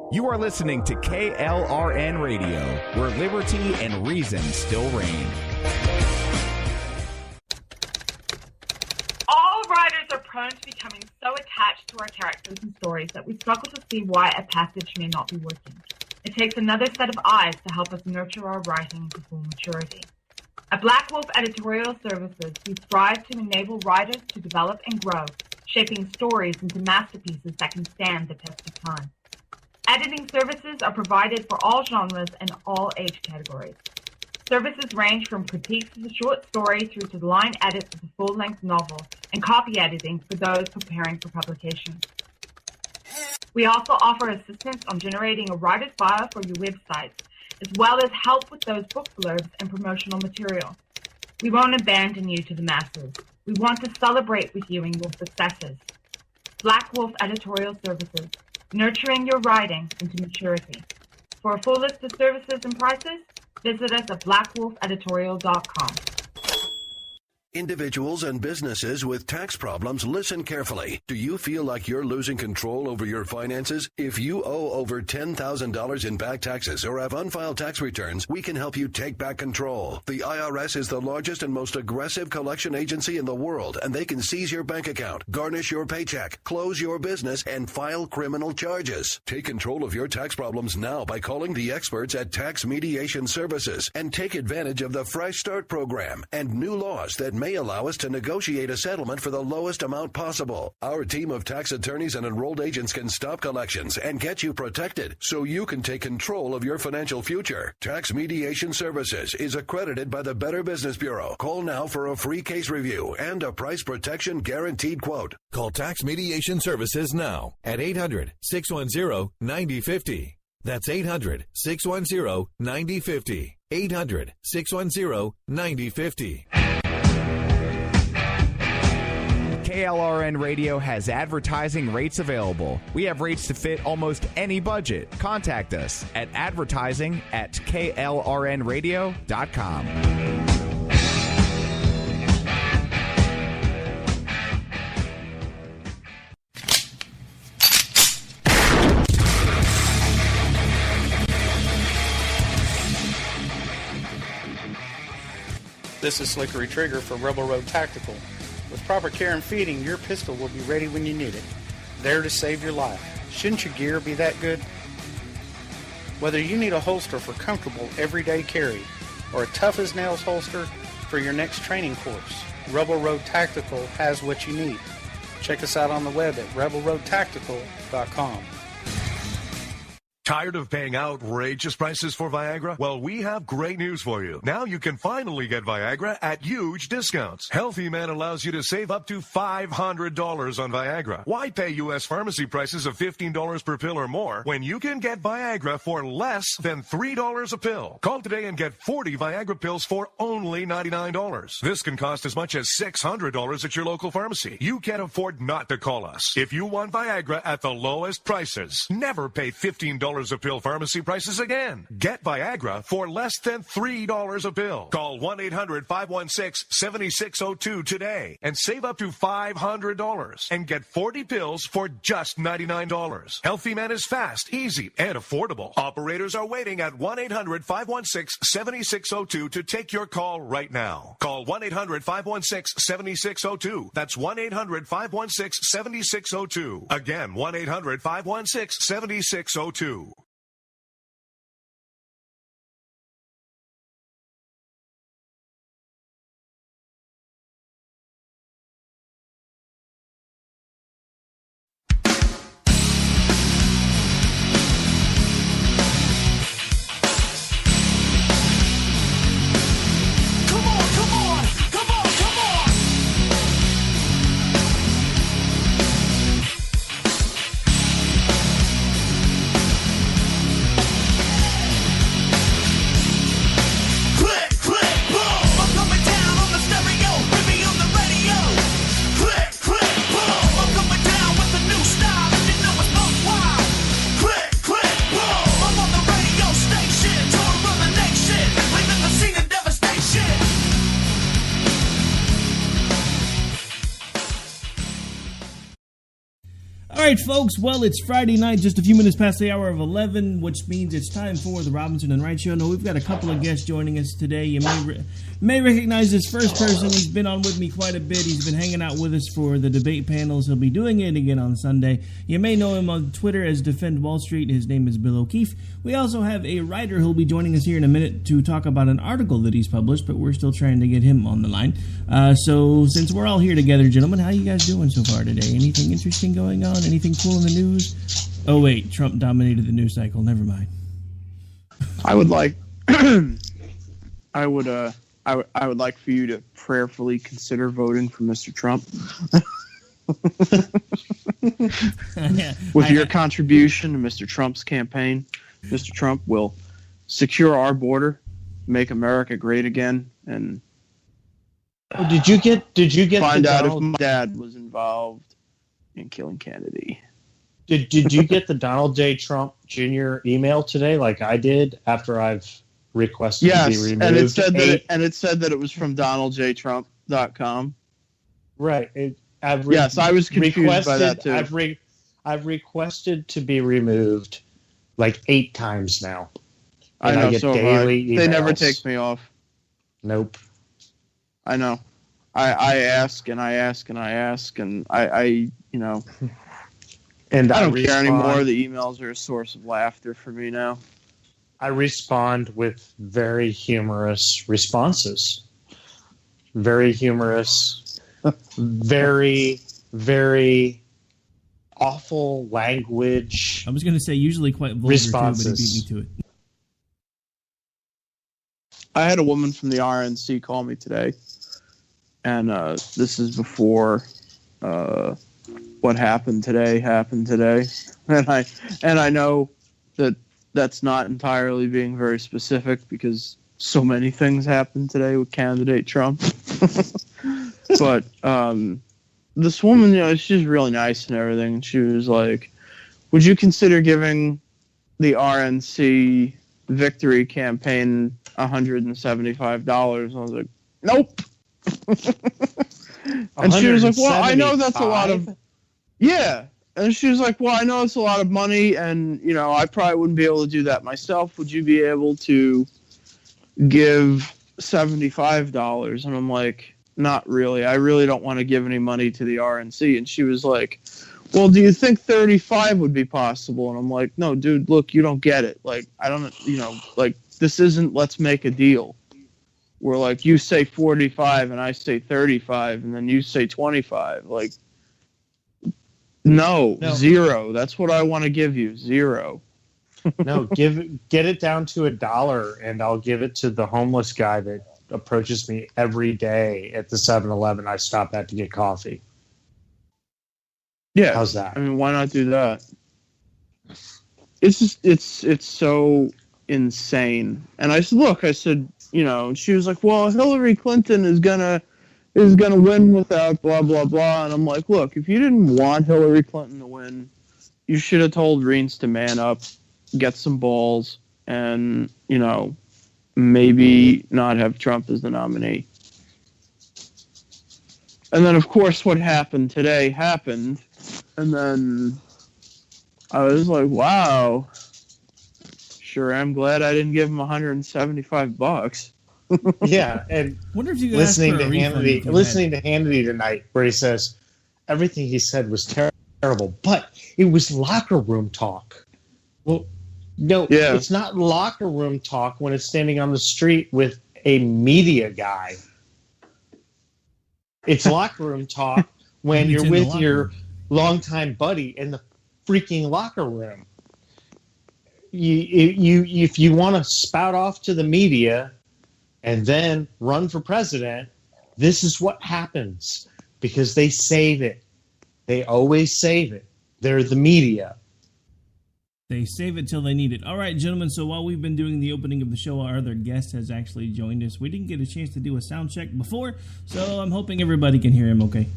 You are listening to KLRN Radio, where liberty and reason still reign. All writers are prone to becoming so attached to our characters and stories that we struggle to see why a passage may not be working. It takes another set of eyes to help us nurture our writing to full maturity. At Black Wolf Editorial Services, we strive to enable writers to develop and grow, shaping stories into masterpieces that can stand the test of time. Editing services are provided for all genres and all age categories. Services range from critiques of the short story through to the line edits of the full-length novel and copy editing for those preparing for publication. We also offer assistance on generating a writer's bio for your websites, as well as help with those book blurbs and promotional material. We won't abandon you to the masses. We want to celebrate with you in your successes. Black Wolf Editorial Services, nurturing your writing into maturity. For a full list of services and prices, visit us at blackwolfeditorial.com. Individuals and businesses with tax problems, listen carefully. Do you feel like you're losing control over your finances? If you owe over $10,000 in back taxes or have unfiled tax returns, we can help you take back control. The IRS is the largest and most aggressive collection agency in the world, and they can seize your bank account, garnish your paycheck, close your business, and file criminal charges. Take control of your tax problems now by calling the experts at Tax Mediation Services and take advantage of the Fresh Start program and new laws that may allow us to negotiate a settlement for the lowest amount possible. Our team of tax attorneys and enrolled agents can stop collections and get you protected so you can take control of your financial future. Tax Mediation Services is accredited by the Better Business Bureau. Call now for a free case review and a price protection guaranteed quote. Call Tax Mediation Services now at 800-610-9050. That's 800-610-9050. 800-610-9050. KLRN Radio has advertising rates available. We have rates to fit almost any budget. Contact us at advertising@klrnradio.com. This is Slickery Trigger for Rebel Road Tactical. With proper care and feeding, your pistol will be ready when you need it, there to save your life. Shouldn't your gear be that good? Whether you need a holster for comfortable everyday carry or a tough-as-nails holster for your next training course, Rebel Road Tactical has what you need. Check us out on the web at rebelroadtactical.com. Tired of paying outrageous prices for Viagra? Well, we have great news for you. Now you can finally get Viagra at huge discounts. Healthy Man allows you to save up to $500 on Viagra. Why pay U.S. pharmacy prices of $15 per pill or more when you can get Viagra for less than $3 a pill? Call today and get 40 Viagra pills for only $99. This can cost as much as $600 at your local pharmacy. You can't afford not to call us. If you want Viagra at the lowest prices, never pay $15 a pill pharmacy prices again. Get Viagra for less than $3 a pill. Call 1-800-516-7602 today and save up to $500 and get 40 pills for just $99. Healthy Man is fast, easy, and affordable. Operators are waiting at 1-800-516-7602 to take your call right now. Call 1-800-516-7602. That's 1-800-516-7602. Again, 1-800-516-7602. right, folks. Well, it's Friday night, just a few minutes past the hour of 11, which means it's time for the Robinson and Wright Show. Now, we've got a couple of guests joining us today. You may recognize this first person. He's been on with me quite a bit. He's been hanging out with us for the debate panels. He'll be doing it again on Sunday. You may know him on Twitter as Defend Wall Street. His name is Bill O'Keefe. We also have a writer who'll be joining us here in a minute to talk about an article that he's published, but we're still trying to get him on the line. So since we're all here together, gentlemen, how you guys doing so far today? Anything interesting going on? Anything cool in the news? Oh, wait, Trump dominated the news cycle. Never mind. I would like, I would like for you to prayerfully consider voting for Mr. Trump. With your contribution to Mr. Trump's campaign, Mr. Trump will secure our border, make America great again, and did you get find out if my dad was involved in killing Kennedy. Did you get the Donald J. Trump Jr. email today, like I did, after I've requested to be removed? And it said that it was from DonaldJTrump.com. Right. I was confused by that too. I've requested to be removed like 8 times now. I know. I get daily emails. They never take me off. Nope. I know. I ask and I ask and I ask and I you know. And I don't care anymore. The emails are a source of laughter for me now. I respond with very humorous responses. Very humorous, very, very awful language. I was going to say usually quite vulgar responses. Too, but he beat me to it. I had a woman from the RNC call me today, and this is before what happened today, and I know that that's not entirely being very specific because so many things happened today with candidate Trump. But this woman, you know, she's really nice and everything, and she was like, "Would you consider giving the RNC victory campaign $175?" I was like, "Nope." And she was like, "Well, I know that's a lot of..." Yeah. And she was like, "Well, I know it's a lot of money, and, you know, I probably wouldn't be able to do that myself. Would you be able to give $75? And I'm like, "Not really. I really don't want to give any money to the RNC." And she was like, "Well, do you think 35 would be possible?" And I'm like, "No, dude, look, you don't get it. Like, I don't, you know, like, this isn't let's make a deal. Where, like, you say 45 and I say 35 and then you say 25. Like, no, 0. That's what I want to give you, 0. No, get it down to $1 and I'll give it to the homeless guy that approaches me every day at the 7-Eleven I stop at to get coffee. Yeah. How's that? I mean, why not do that? It's just, it's so insane. And I said, look, you know, and she was like, "Well, Hillary Clinton is gonna win without blah blah blah." And I'm like, "Look, if you didn't want Hillary Clinton to win, you should have told Reins to man up, get some balls, and, you know, maybe not have Trump as the nominee." And then, of course, what happened today happened, and then I was like, "Wow, sure am glad I didn't give him $175." Yeah, and wonder if you listening to Hannity tonight, where he says everything he said was terrible, but it was locker room talk. Well, no, It's not locker room talk when it's standing on the street with a media guy. It's locker room talk when you're with your longtime buddy in the freaking locker room. If you want to spout off to the media and then run for president, this is what happens, because they save it. They always save it. They're the media. They save it till they need it. All right, gentlemen, so while we've been doing the opening of the show, our other guest has actually joined us. We didn't get a chance to do a sound check before, so I'm hoping everybody can hear him okay.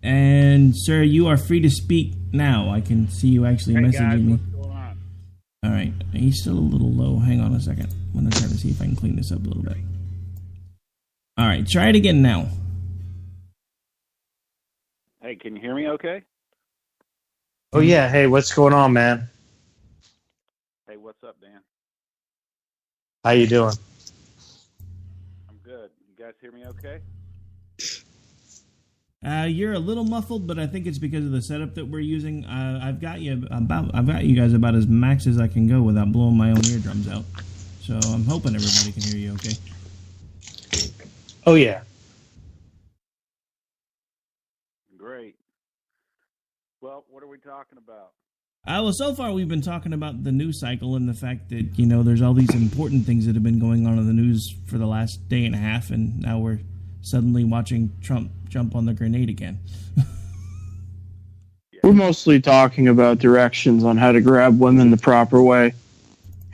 And, sir, you are free to speak now. I can see you actually messaging me. What's going on? All right, he's still a little low. Hang on a second. I'm going to try to see if I can clean this up a little bit. All right, try it again now. Hey, can you hear me okay? Oh yeah, hey, what's going on, man? Hey, what's up, Dan? How you doing? I'm good. You guys hear me okay? You're a little muffled, but I think it's because of the setup that we're using. I've got you guys about as max as I can go without blowing my own eardrums out. So I'm hoping everybody can hear you okay. Oh yeah. Great. Well, what are we talking about? Well, so far we've been talking about the news cycle and the fact that, there's all these important things that have been going on in the news for the last day and a half, and now we're suddenly watching Trump jump on the grenade again. We're mostly talking about directions on how to grab women the proper way.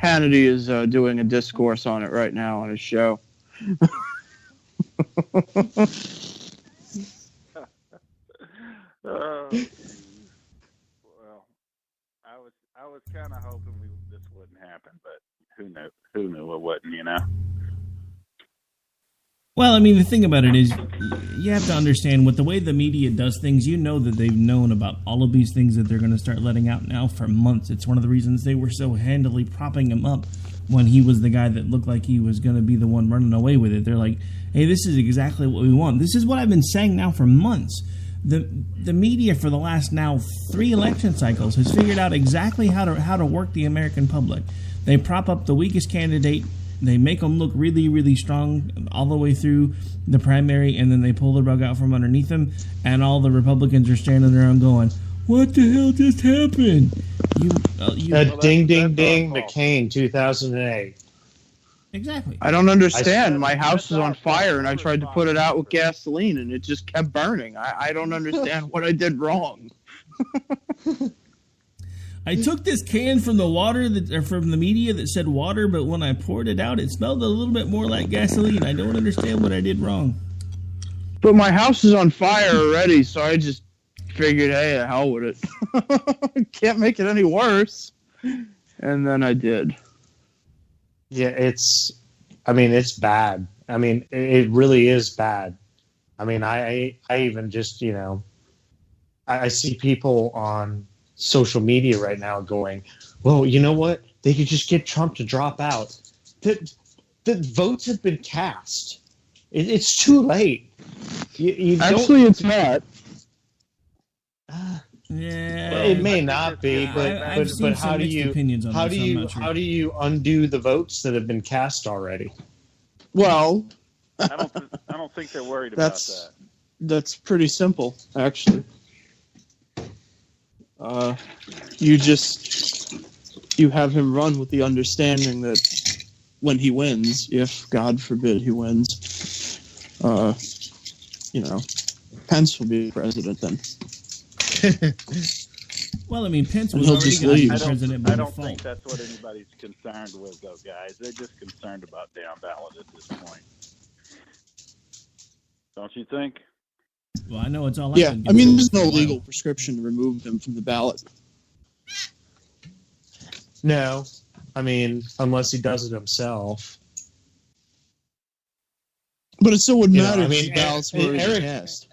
Hannity is doing a discourse on it right now on his show. Well, I was kind of hoping this wouldn't happen, but who knew it wouldn't, Well, I mean, the thing about it is, you have to understand, with the way the media does things, that they've known about all of these things that they're going to start letting out now for months. It's one of the reasons they were so handily propping him up when he was the guy that looked like he was going to be the one running away with it. They're like, hey, this is exactly what we want. This is what I've been saying now for months. The media for the last now 3 election cycles has figured out exactly how to work the American public. They prop up the weakest candidate. They make them look really, really strong all the way through the primary, and then they pull the rug out from underneath them, and all the Republicans are standing there and going, what the hell just happened? Ding, ding, ding, McCain, 2008. Exactly. I don't understand. My house is on fire, and I tried to put it out with gasoline, and it just kept burning. I don't understand what I did wrong. I took this can from from the media that said water, but when I poured it out, it smelled a little bit more like gasoline. I don't understand what I did wrong. But my house is on fire already, so I just figured, hey, the hell with it. Can't make it any worse. And then I did. Yeah, it's bad. I mean, it really is bad. I mean, I even just, I see people on social media right now going, well, you know what? They could just get Trump to drop out. The votes have been cast. It's too late. Actually, it's not. Yeah, it may not be, but how do you undo the votes that have been cast already? Well, I don't think they're worried about that. That's pretty simple, actually. You have him run with the understanding that when he wins, if God forbid he wins, Pence will be president then. Well, I mean, Pence was already going to be president by default. I don't think that's what anybody's concerned with, though, guys. They're just concerned about down ballot at this point. Don't you think? Well, I know it's all. Yeah, I mean, there's no legal prescription to remove him from the ballot. No, I mean, unless he does it himself. But it still wouldn't matter if the ballots were cast.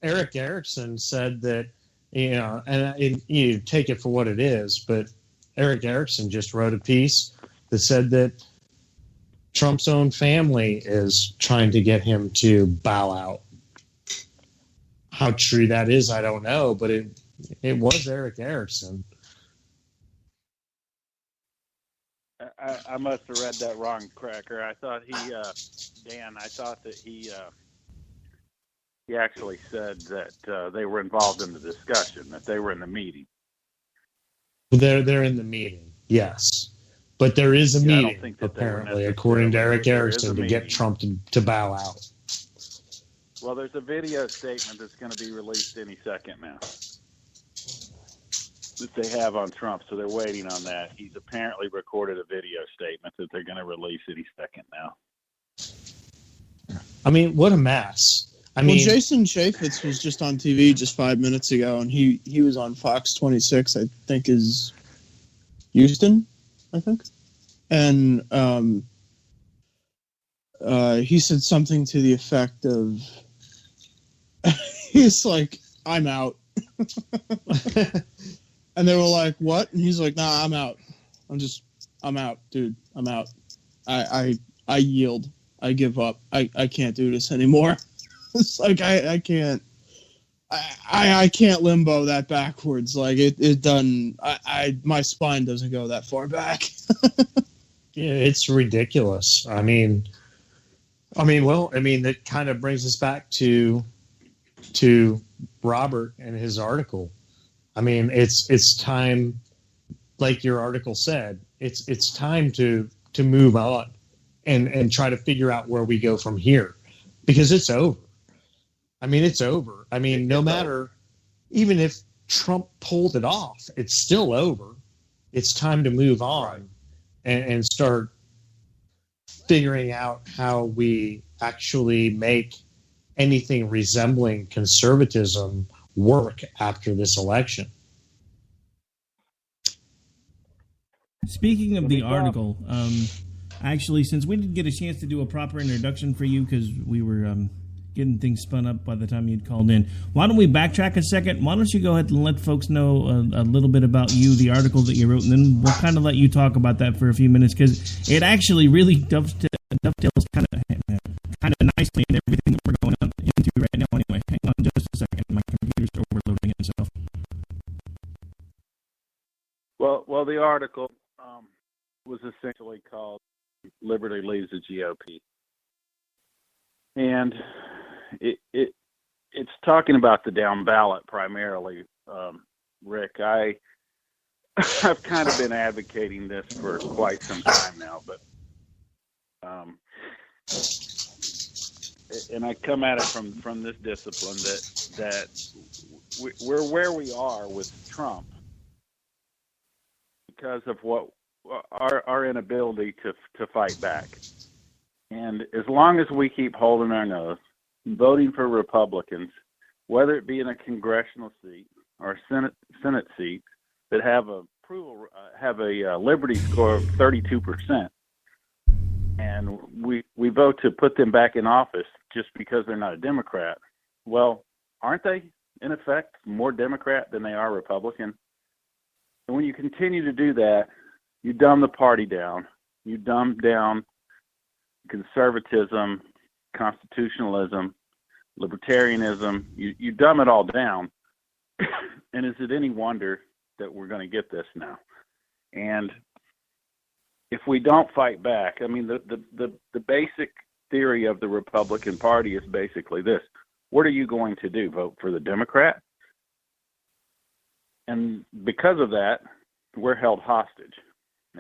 Eric Erickson said that, and you take it for what it is, but Eric Erickson just wrote a piece that said that Trump's own family is trying to get him to bow out. How true that is, I don't know, but it was Eric Erickson. I must have read that wrong, Cracker. I thought Dan, I thought that he actually said that they were involved in the discussion, that they were in the meeting. They're in the meeting, yes. But there is a meeting, apparently, according to Eric Erickson, to get Trump to bow out. Well, there's a video statement that's going to be released any second now that they have on Trump, so they're waiting on that. He's apparently recorded a video statement that they're going to release any second now. I mean, what a mess. Jason Chaffetz was just on TV just 5 minutes ago, and he was on Fox 26, I think is Houston, I think. And he said something to the effect of, he's like, I'm out. And they were like, what? And he's like, nah, I'm out. I'm out, dude. I'm out. I yield. I give up. I can't do this anymore. It's like, I can't. I can't limbo that backwards. Like it doesn't. My spine doesn't go that far back. Yeah, it's ridiculous. That kind of brings us back to Robert and his article. It's time, like your article said, it's time to move on and try to figure out where we go from here, because it's over. It's over. No matter, even if Trump pulled it off, it's still over. It's time to move on and start figuring out how we actually make anything resembling conservatism work after this election. Speaking of the article, actually, since we didn't get a chance to do a proper introduction for you because we were getting things spun up by the time you'd called in, why don't we backtrack a second? Why don't you go ahead and let folks know a little bit about you, the article that you wrote, and then we'll kind of let you talk about that for a few minutes, because it actually really dovetails kind of nicely in everything that we're going on into right now. Anyway, hang on just a second. My computer's overloading itself. Well, the article was essentially called "Liberty Leaves the GOP," and it's talking about the down ballot primarily. Rick, I've kind of been advocating this for quite some time now, but and I come at it from this discipline that we're where we are with Trump because of what our inability to fight back. And as long as we keep holding our nose, voting for Republicans, whether it be in a congressional seat or a Senate seat that have a liberty score of 32%, and we vote to put them back in office just because they're not a Democrat, well, aren't they, in effect, more Democrat than they are Republican? And when you continue to do that, you dumb the party down. You dumb down conservatism, constitutionalism, libertarianism. You dumb it all down. And is it any wonder that we're going to get this now? And if we don't fight back, the basic theory of the Republican Party is basically this: what are you going to do? Vote for the Democrat? And because of that, we're held hostage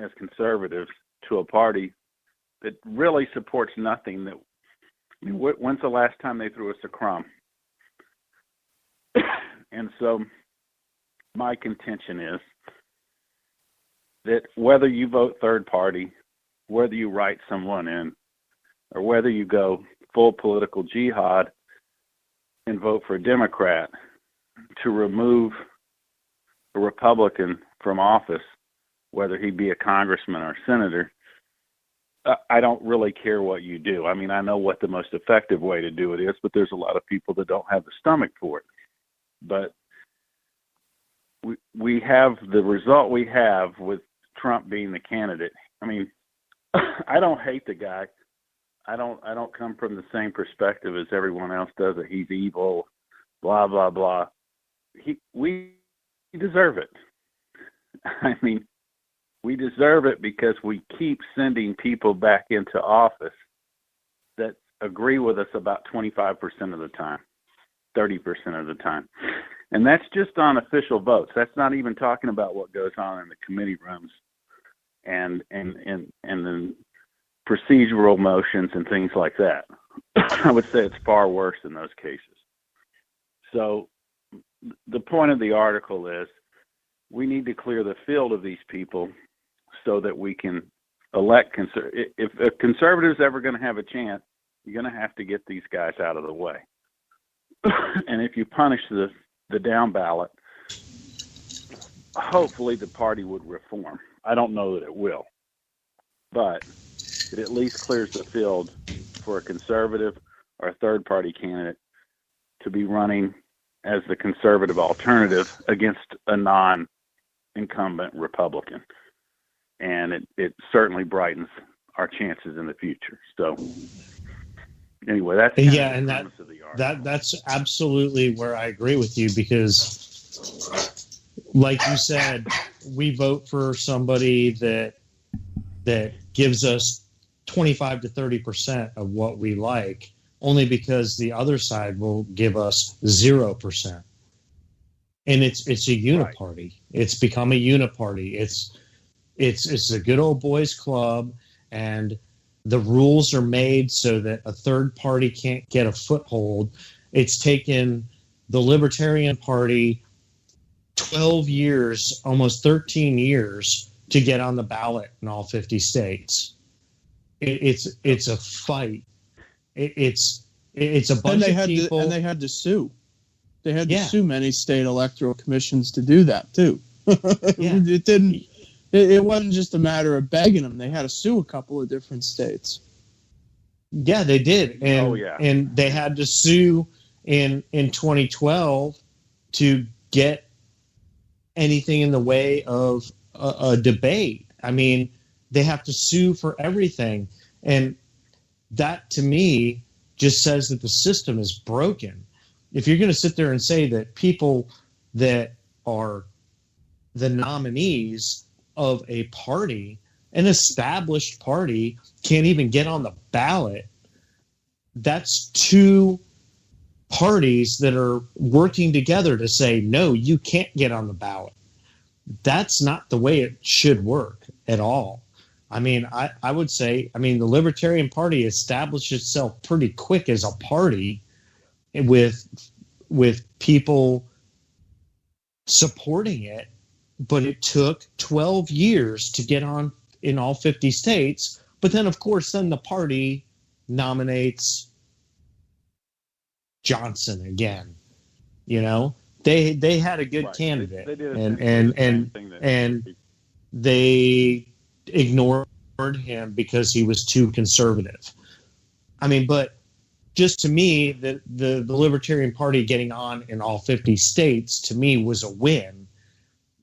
as conservatives to a party that really supports nothing. When's the last time they threw us a crumb? And so my contention is that whether you vote third party, whether you write someone in, or whether you go full political jihad and vote for a Democrat to remove a Republican from office, whether he be a congressman or senator, I don't really care what you do. I know what the most effective way to do it is, but there's a lot of people that don't have the stomach for it. But we have the result we have with Trump being the candidate. I don't hate the guy. I don't come from the same perspective as everyone else does, that he's evil, blah, blah, blah. We deserve it. We deserve it because we keep sending people back into office that agree with us about 25% of the time, 30% of the time. And that's just on official votes. That's not even talking about what goes on in the committee rooms and the procedural motions and things like that. I would say it's far worse in those cases. So the point of the article is we need to clear the field of these people so that we can elect if conservatives ever going to have a chance, you're going to have to get these guys out of the way. And if you punish the down ballot, hopefully the party would reform. I don't know that it will, but it at least clears the field for a conservative or a third party candidate to be running as the conservative alternative against a incumbent Republican. And it certainly brightens our chances in the future. So anyway, that's that's absolutely where I agree with you, because like you said, we vote for somebody that gives us 25 to 30% of what we like, only because the other side will give us 0%. And it's a uniparty. Right. It's become a uniparty. It's a good old boys club, and the rules are made so that a third party can't get a foothold. It's taken the Libertarian Party 12 years, almost 13 years, to get on the ballot in all 50 states. It's a fight. It's a bunch of people. And they had to sue. They had to sue many state electoral commissions to do that, too. It didn't. It wasn't just a matter of begging them. They had to sue a couple of different states. Yeah, they did. And, and they had to sue in 2012 to get anything in the way of a debate. I mean, they have to sue for everything. And that, to me, just says that the system is broken. If you're going to sit there and say that people that are the nominees of a party, an established party, can't even get on the ballot, that's two parties that are working together to say, no, you can't get on the ballot. That's not the way it should work at all. I mean, I would say, the Libertarian Party established itself pretty quick as a party with people supporting it, but it took 12 years to get on in all 50 states. But then, of course, then the party nominates Johnson again. You know, they had a good candidate, and they ignored him because he was too conservative. I mean, but just to me, the Libertarian Party getting on in all 50 states, to me, was a win.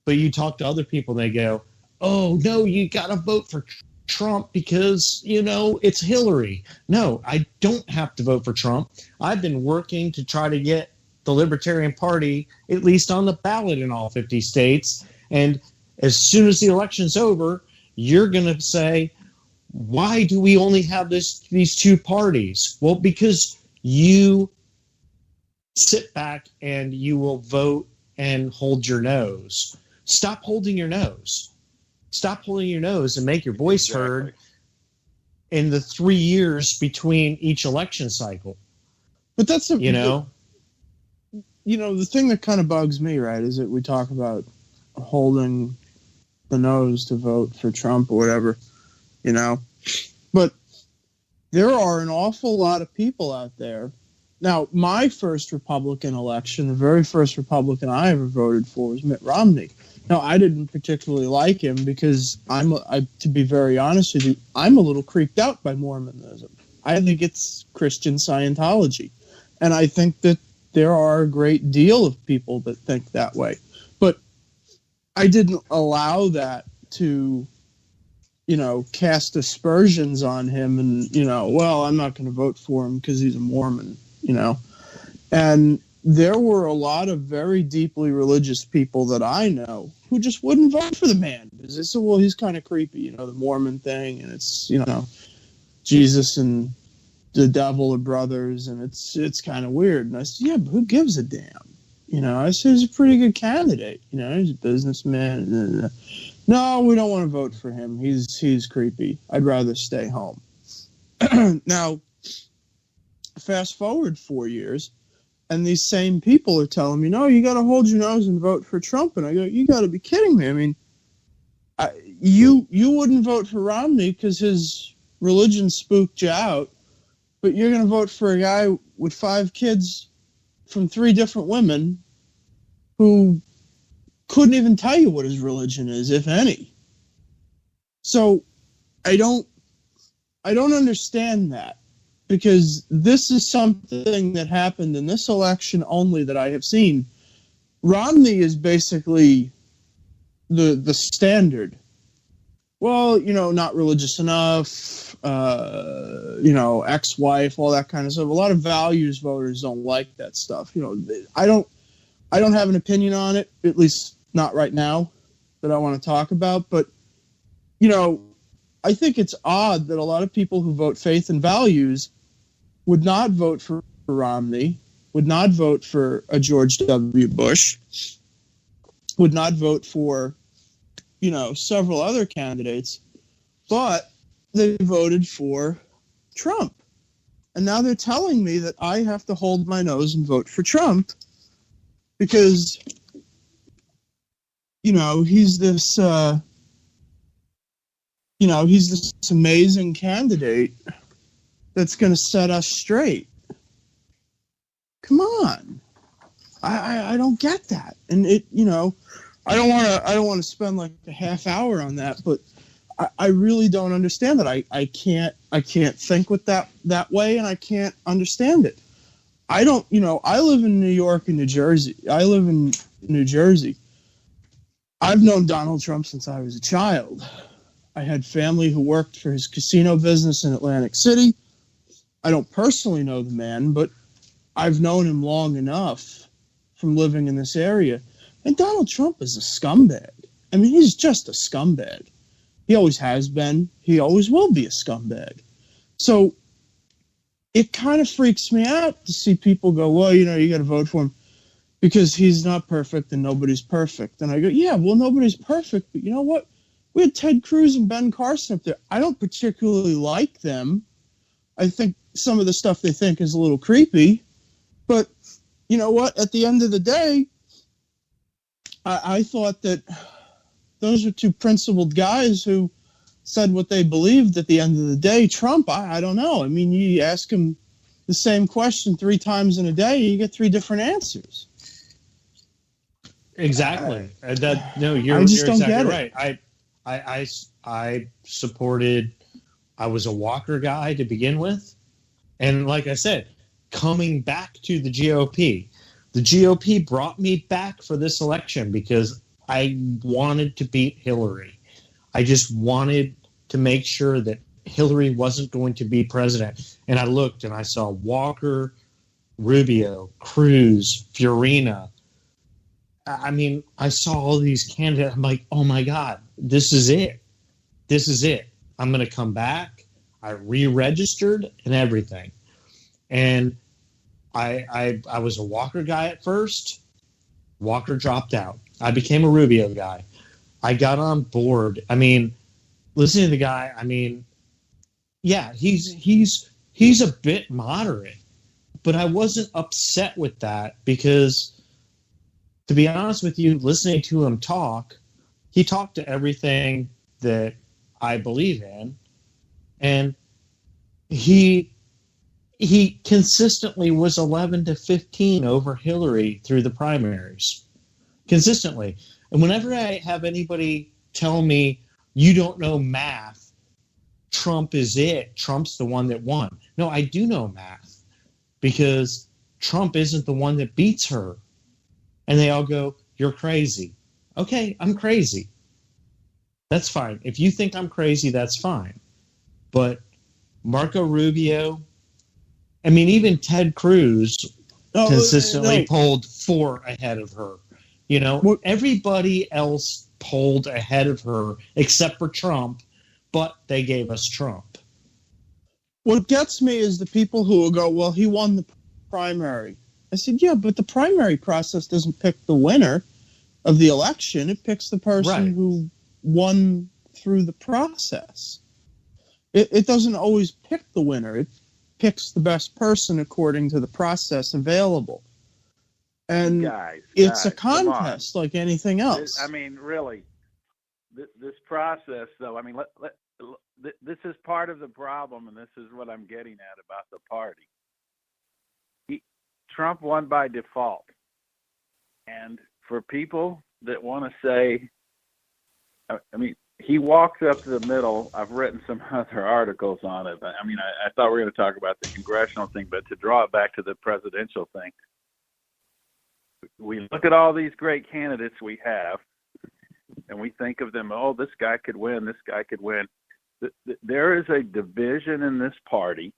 But you talk to other people, and they go, oh, no, you got to vote for Trump because, it's Hillary. No, I don't have to vote for Trump. I've been working to try to get the Libertarian Party at least on the ballot in all 50 states. And as soon as the election's over, you're going to say, why do we only have these two parties? Well, because you sit back and you will vote and hold your nose. Stop holding your nose. Stop holding your nose and make your voice heard in the 3 years between each election cycle. But that's the thing that kind of bugs me, right, is that we talk about holding the nose to vote for Trump or whatever, But there are an awful lot of people out there. Now, my first Republican election, the very first Republican I ever voted for was Mitt Romney. Now, I didn't particularly like him because to be very honest with you, I'm a little creeped out by Mormonism. I think it's Christian Scientology. And I think that there are a great deal of people that think that way. But I didn't allow that to, cast aspersions on him and, I'm not going to vote for him because he's a Mormon, And there were a lot of very deeply religious people that I know who just wouldn't vote for the man because they said, well, he's kind of creepy, the Mormon thing, and it's, Jesus and the devil are brothers, and it's kind of weird. And I said, yeah, but who gives a damn? I said, he's a pretty good candidate. He's a businessman. No, we don't want to vote for him. He's creepy. I'd rather stay home. Now, fast forward 4 years, and these same people are telling me, no, you got to hold your nose and vote for Trump. And I go, you got to be kidding me. I mean, you wouldn't vote for Romney because his religion spooked you out, but you're going to vote for a guy with 5 kids from 3 different women who couldn't even tell you what his religion is, if any. So I don't understand that, because this is something that happened in this election only that I have seen. Romney is basically the standard. Well, not religious enough, ex-wife, all that kind of stuff. A lot of values voters don't like that stuff. I don't have an opinion on it, at least not right now, that I want to talk about. But, I think it's odd that a lot of people who vote faith and values would not vote for Romney, would not vote for a George W. Bush, would not vote for several other candidates, but they voted for Trump. And now they're telling me that I have to hold my nose and vote for Trump because, he's this, he's this amazing candidate that's going to set us straight. Come on. I don't get that. And I don't want to spend like a half hour on that, but I really don't understand that. I can't think with that way, and I can't understand it. I live in New York and New Jersey. I live in New Jersey. I've known Donald Trump since I was a child. I had family who worked for his casino business in Atlantic City. I don't personally know the man, but I've known him long enough from living in this area. And Donald Trump is a scumbag. I mean, he's just a scumbag. He always has been. He always will be a scumbag. So it kind of freaks me out to see people go, well, you got to vote for him because he's not perfect and nobody's perfect. And I go, yeah, well, nobody's perfect. But you know what? We had Ted Cruz and Ben Carson up there. I don't particularly like them. I think some of the stuff they think is a little creepy. But you know what? At the end of the day, I thought that those are two principled guys who said what they believed at the end of the day. Trump, I don't know. I mean, you ask him the same question 3 times in a day, you get 3 different answers. Exactly. You're exactly right. I supported. I was a Walker guy to begin with, and like I said, coming back to the GOP. The GOP brought me back for this election because I wanted to beat Hillary. I just wanted to make sure that Hillary wasn't going to be president. And I looked and I saw Walker, Rubio, Cruz, Fiorina. I mean, I saw all these candidates. I'm like, oh my God, this is it. This is it. I'm going to come back. I re-registered and everything. And I was a Walker guy at first. Walker dropped out. I became a Rubio guy. I got on board. I mean, listening to the guy, I mean, yeah, he's a bit moderate, but I wasn't upset with that because, to be honest with you, listening to him talk, he talked to everything that I believe in, and he consistently was 11 to 15 over Hillary through the primaries. Consistently. And whenever I have anybody tell me, you don't know math, Trump is it, Trump's the one that won. No, I do know math because Trump isn't the one that beats her. And they all go, you're crazy. Okay, I'm crazy. That's fine. If you think I'm crazy, that's fine. But Marco Rubio, I mean, even Ted Cruz consistently polled 4 ahead of her. Everybody else polled ahead of her except for Trump, but they gave us Trump. What gets me is the people who will go, well, he won the primary. I said, yeah, but the primary process doesn't pick the winner of the election. It picks the person who won through the process. It doesn't always pick the winner. It picks the best person according to the process available. And it's a contest like anything else. I mean, really, this process, though, I mean, this is part of the problem, and this is what I'm getting at about the party. Trump won by default. And for people that want to say, I mean, he walks up the middle. I've written some other articles on it. I mean, I thought we were going to talk about the congressional thing, but to draw it back to the presidential thing, we look at all these great candidates we have, and we think of them, oh, this guy could win, this guy could win. There is a division in this party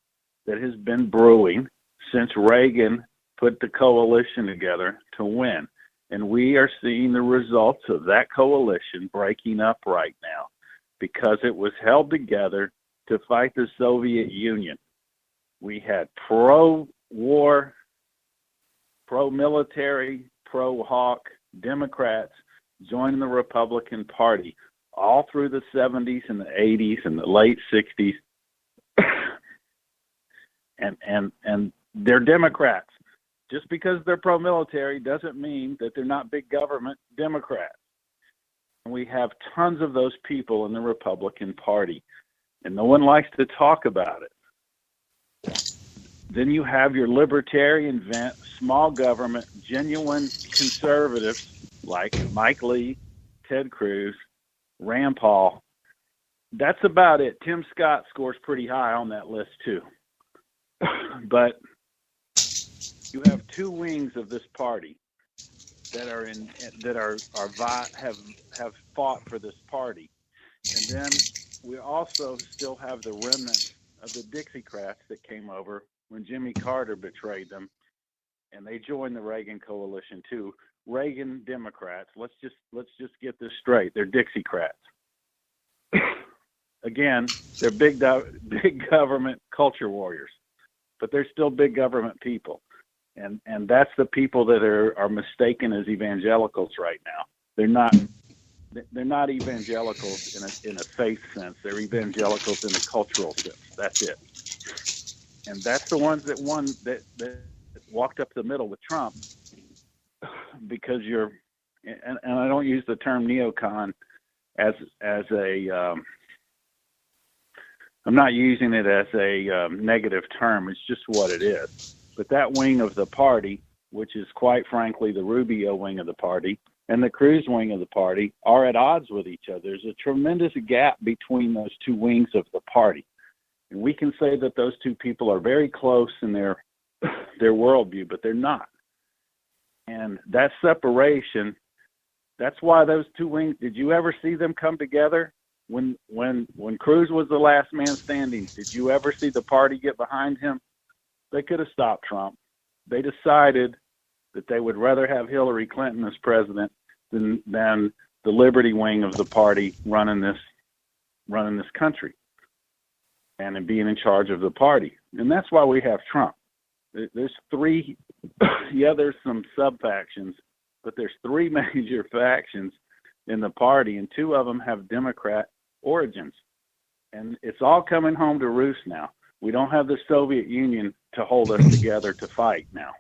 that has been brewing since Reagan put the coalition together to win. And we are seeing the results of that coalition breaking up right now because it was held together to fight the Soviet Union. We had pro-war, pro-military, pro-hawk Democrats joining the Republican Party all through the 70s and the 80s and the late 60s. and they're Democrats. Just because they're pro-military doesn't mean that they're not big government Democrats. And we have tons of those people in the Republican Party, and no one likes to talk about it. Then you have your libertarian vent, small government, genuine conservatives like Mike Lee, Ted Cruz, Rand Paul. That's about it. Tim Scott scores pretty high on that list too. But you have two wings of this party that have fought for this party, and then we also still have the remnant of the Dixiecrats that came over when Jimmy Carter betrayed them, and they joined the Reagan coalition too. Reagan Democrats. Let's just get this straight. They're Dixiecrats. Again, they're big government culture warriors, but they're still big government people. And that's the people that are mistaken as evangelicals right now. They're not evangelicals in a faith sense. They're evangelicals in a cultural sense. That's it. And that's the ones that won, that walked up the middle with Trump, because and I don't use the term neocon as a I'm not using it as a negative term. It's just what it is. But that wing of the party, which is quite frankly the Rubio wing of the party and the Cruz wing of the party, are at odds with each other. There's a tremendous gap between those two wings of the party. And we can say that those two people are very close in their worldview, but they're not. And that separation, that's why those two wings, did you ever see them come together? When Cruz was the last man standing, did you ever see the party get behind him? They could have stopped Trump. They decided that they would rather have Hillary Clinton as president than the liberty wing of the party running this country and being in charge of the party. And that's why we have Trump. There's three, there's some sub-factions, but there's three major factions in the party, and two of them have Democrat origins. And it's all coming home to roost now. We don't have the Soviet Union to hold us together to fight now.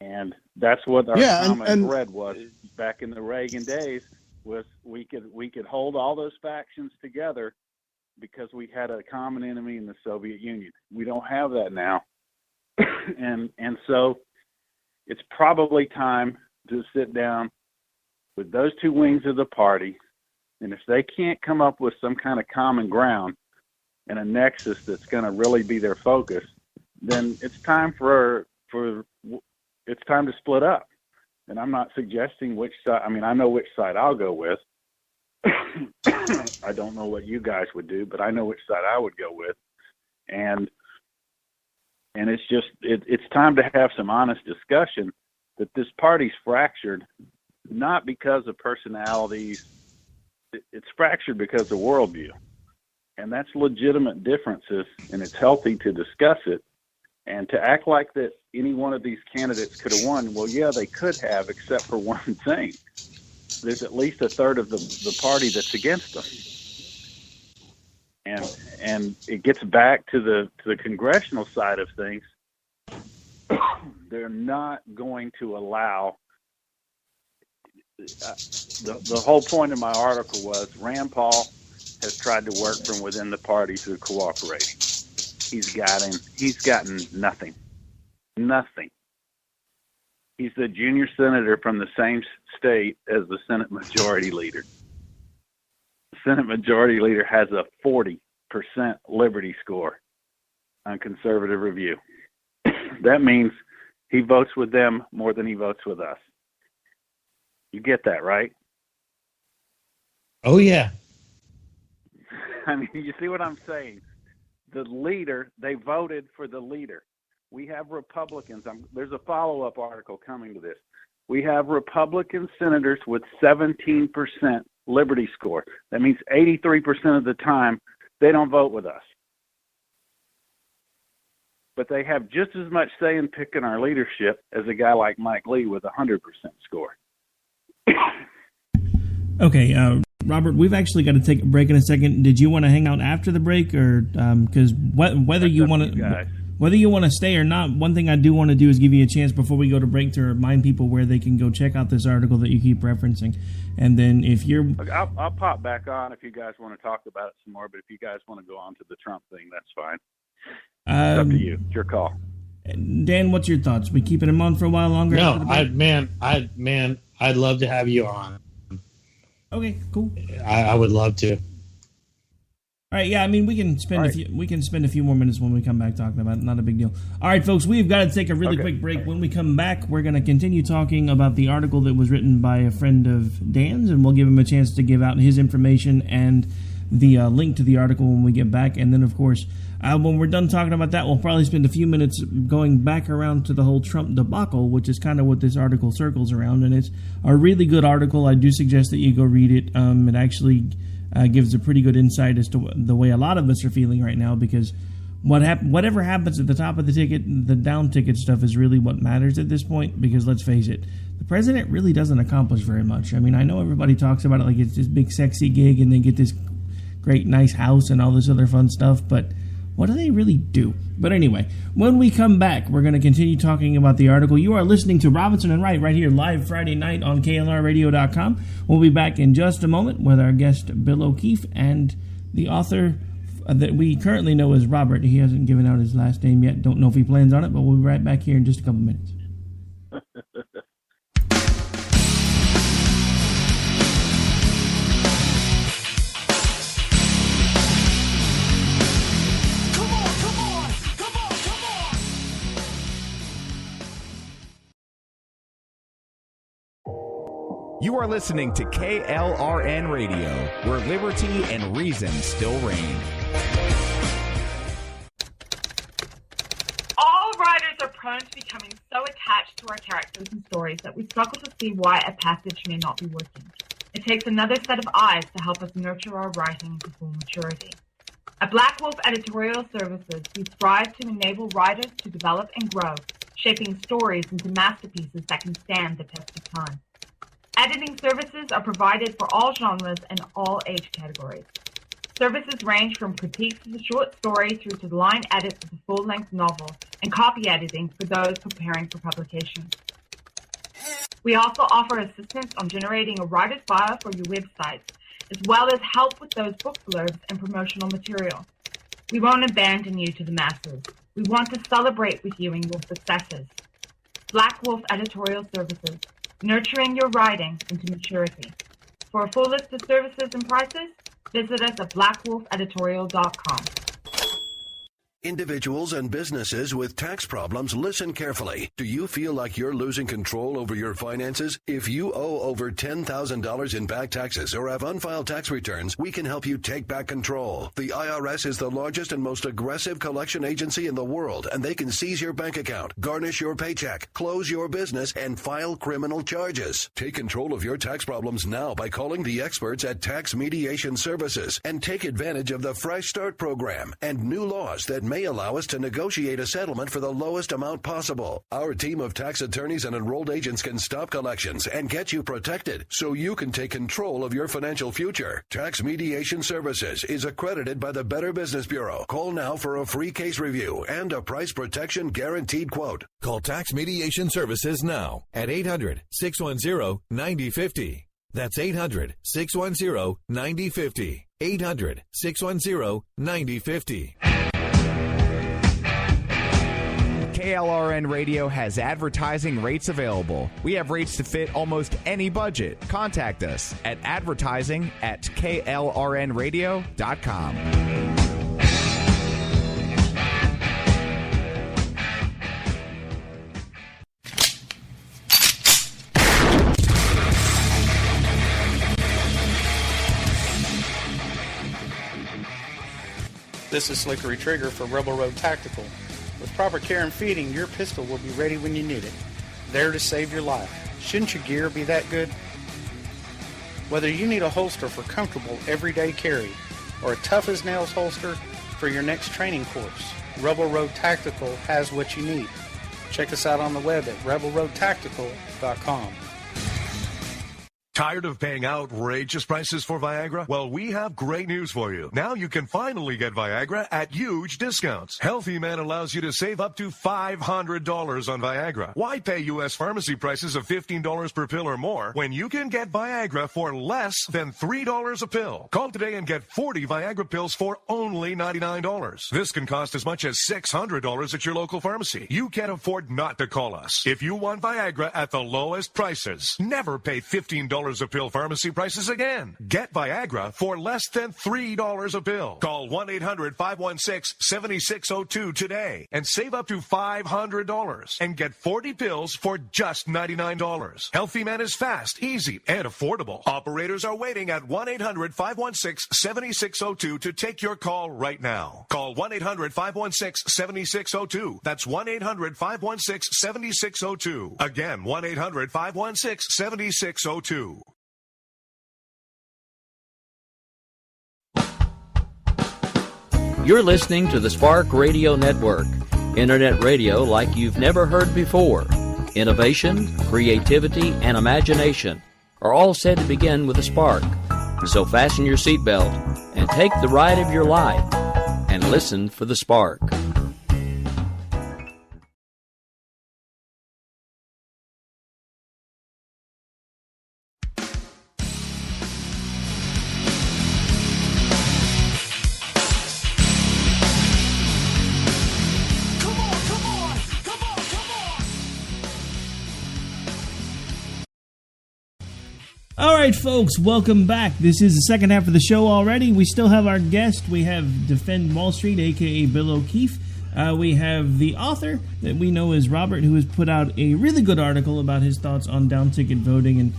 And that's what our common thread was back in the Reagan days, was we could hold all those factions together because we had a common enemy in the Soviet Union. We don't have that now. and so it's probably time to sit down with those two wings of the party, and if they can't come up with some kind of common ground and a nexus that's going to really be their focus, then it's time it's time to split up. And I'm not suggesting which side. I mean, I know which side I'll go with. I don't know what you guys would do, but I know which side I would go with. And it's just it's time to have some honest discussion that this party's fractured, not because of personalities. It's fractured because of worldview. And that's legitimate differences, and it's healthy to discuss it. And to act like that any one of these candidates could have won, well, yeah, they could have, except for one thing. There's at least a third of the party that's against them. And it gets back to the congressional side of things. They're not going to allow the whole point of my article was Rand Paul has tried to work from within the party through cooperating. He's gotten nothing. He's the junior senator from the same state as the Senate Majority Leader. The Senate Majority Leader has a 40% liberty score on Conservative Review. That means he votes with them more than he votes with us. You get that, right? Oh, yeah. I mean, you see what I'm saying? The leader, they voted for the leader. We have Republicans. There's a follow-up article coming to this. We have Republican senators with 17% Liberty score. That means 83% of the time they don't vote with us. But they have just as much say in picking our leadership as a guy like Mike Lee with a 100% score. Okay, Robert, we've actually got to take a break in a second. Did you want to hang out after the break, or because whether you want to stay or not, one thing I do want to do is give you a chance before we go to break to remind people where they can go check out this article that you keep referencing, and then if you're, I'll pop back on if you guys want to talk about it some more. But if you guys want to go on to the Trump thing, that's fine. It's up to you. It's your call. Dan, what's your thoughts? We keeping him on for a while longer? No, I'd love to have you on. Okay, cool. I would love to. All right, yeah, I mean we can spend a few more minutes when we come back talking about it. Not a big deal. All right, folks, we've got to take a really quick break. When we come back, we're going to continue talking about the article that was written by a friend of Dan's, and we'll give him a chance to give out his information and the link to the article when we get back. And then, of course, when we're done talking about that, we'll probably spend a few minutes going back around to the whole Trump debacle, which is kind of what this article circles around. And it's a really good article. I do suggest that you go read it. It actually gives a pretty good insight as to the way a lot of us are feeling right now, because whatever happens at the top of the ticket, the down ticket stuff is really what matters at this point, because let's face it, the president really doesn't accomplish very much. I mean, I know everybody talks about it like it's this big sexy gig and they get this great nice house and all this other fun stuff, but what do they really do? But anyway, when we come back, we're going to continue talking about the article. You are listening to Robinson and Wright right here live Friday night on KLRradio.com. We'll be back in just a moment with our guest Bill O'Keefe and the author that we currently know as Robert. He hasn't given out his last name yet. Don't know if he plans on it, but we'll be right back here in just a couple minutes. You are listening to KLRN Radio, where liberty and reason still reign. All writers are prone to becoming so attached to our characters and stories that we struggle to see why a passage may not be working. It takes another set of eyes to help us nurture our writing to full maturity. At Black Wolf Editorial Services, we strive to enable writers to develop and grow, shaping stories into masterpieces that can stand the test of time. Editing services are provided for all genres and all age categories. Services range from critiques of the short story through to the line edits of the full-length novel and copy editing for those preparing for publication. We also offer assistance on generating a writer's bio for your websites, as well as help with those book blurbs and promotional material. We won't abandon you to the masses. We want to celebrate with you in your successes. Black Wolf Editorial Services, nurturing your writing into maturity. For a full list of services and prices, visit us at blackwolfeditorial.com. Individuals and businesses with tax problems, listen carefully. Do you feel like you're losing control over your finances? If you owe over $10,000 in back taxes or have unfiled tax returns, we can help you take back control. The IRS is the largest and most aggressive collection agency in the world, and they can seize your bank account, garnish your paycheck, close your business, and file criminal charges. Take control of your tax problems now by calling the experts at Tax Mediation Services and take advantage of the Fresh Start program and new laws that may allow us to negotiate a settlement for the lowest amount possible. Our team of tax attorneys and enrolled agents can stop collections and get you protected so you can take control of your financial future. Tax Mediation Services is accredited by the Better Business Bureau. Call now for a free case review and a price protection guaranteed quote. Call Tax Mediation Services now at 800-610-9050. That's 800-610-9050. 800-610-9050. KLRN Radio has advertising rates available. We have rates to fit almost any budget. Contact us at advertising@klrnradio.com. This is Slickery Trigger for Rebel Road Tactical. With proper care and feeding, your pistol will be ready when you need it. There to save your life. Shouldn't your gear be that good? Whether you need a holster for comfortable everyday carry or a tough-as-nails holster for your next training course, Rebel Road Tactical has what you need. Check us out on the web at rebelroadtactical.com. Tired of paying outrageous prices for Viagra? Well, we have great news for you. Now you can finally get Viagra at huge discounts. Healthy Man allows you to save up to $500 on Viagra. Why pay U.S. pharmacy prices of $15 per pill or more when you can get Viagra for less than $3 a pill? Call today and get 40 Viagra pills for only $99. This can cost as much as $600 at your local pharmacy. You can't afford not to call us. If you want Viagra at the lowest prices, never pay $15 a pill pharmacy prices again. Get Viagra for less than $3 a pill. Call 1-800-516-7602 today and save up to $500 and get 40 pills for just $99. Healthy Man is fast, easy, and affordable. Operators are waiting at 1-800-516-7602 to take your call right now. Call 1-800-516-7602. That's 1-800-516-7602. Again, 1-800-516-7602. You're listening to the Spark Radio Network, internet radio like you've never heard before. Innovation, creativity, and imagination are all said to begin with a spark. So fasten your seatbelt and take the ride of your life and listen for the spark. All right, folks, welcome back. This is the second half of the show already. We still have our guest. We have Defend Wall Street, a.k.a. Bill O'Keefe. We have the author that we know as Robert, who has put out a really good article about his thoughts on down-ticket voting and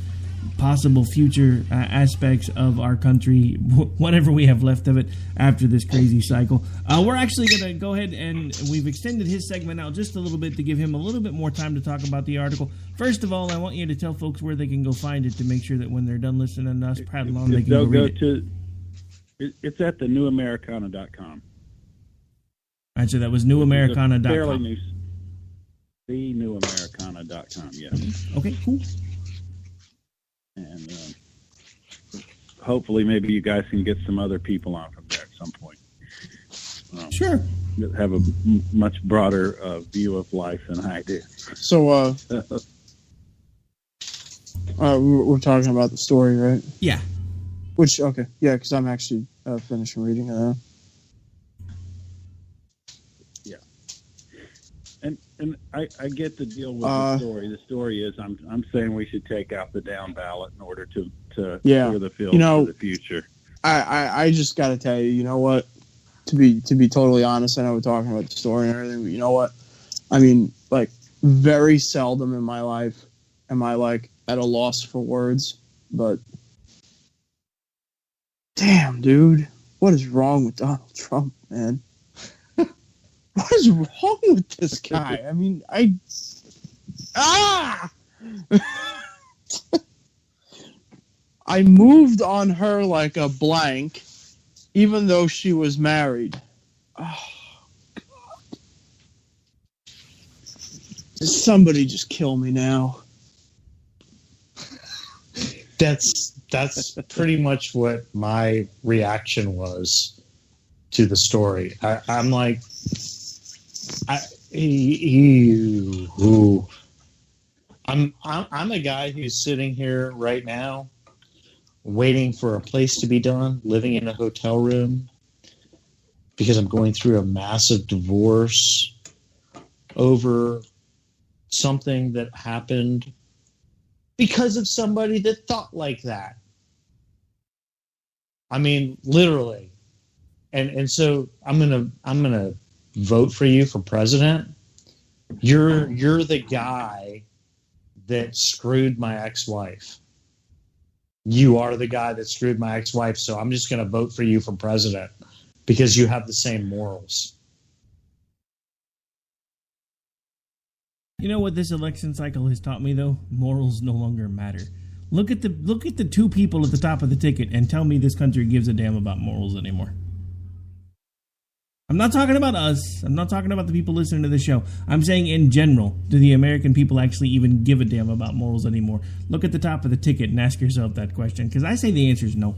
possible future aspects of our country, whatever we have left of it after this crazy cycle. We're actually going to go ahead and we've extended his segment out just a little bit to give him a little bit more time to talk about the article. First of all, I want you to tell folks where they can go find it to make sure that when they're done listening to us prattle on, they can go read it. It's at the newamericana.com. All right, so that was newamericana.com. Fairly new. thenewamericana.com, yes. Okay, cool. And hopefully maybe you guys can get some other people on from there at some point. Sure. Have a much broader view of life than I do. So, we're talking about the story, right? Yeah. Which, okay. Yeah, because I'm actually finishing reading it now. Yeah. And I get the deal with the story. The story is I'm saying we should take out the down ballot in order to clear the field for the future. I just got to tell you, you know what? To be totally honest, I know we're talking about the story and everything, but you know what? I mean, like, very seldom in my life am I, like, at a loss for words, but damn, dude, what is wrong with Donald Trump, man? What is wrong with this guy? I mean, I moved on her like a blank, even though she was married. Oh, God. Somebody just kill me now. That's pretty much what my reaction was to the story. I'm like, I'm a guy who's sitting here right now waiting for a place to be done, living in a hotel room because I'm going through a massive divorce over something that happened because of somebody that thought like that. I mean, literally. And so I'm gonna vote for you for president. You're the guy that screwed my ex-wife. You are the guy that screwed my ex-wife, so I'm just gonna vote for you for president because you have the same morals. You know what this election cycle has taught me, though? Morals no longer matter. Look at the two people at the top of the ticket and tell me this country gives a damn about morals anymore. I'm not talking about us. I'm not talking about the people listening to the show. I'm saying in general, do the American people actually even give a damn about morals anymore? Look at the top of the ticket and ask yourself that question, because I say the answer is no.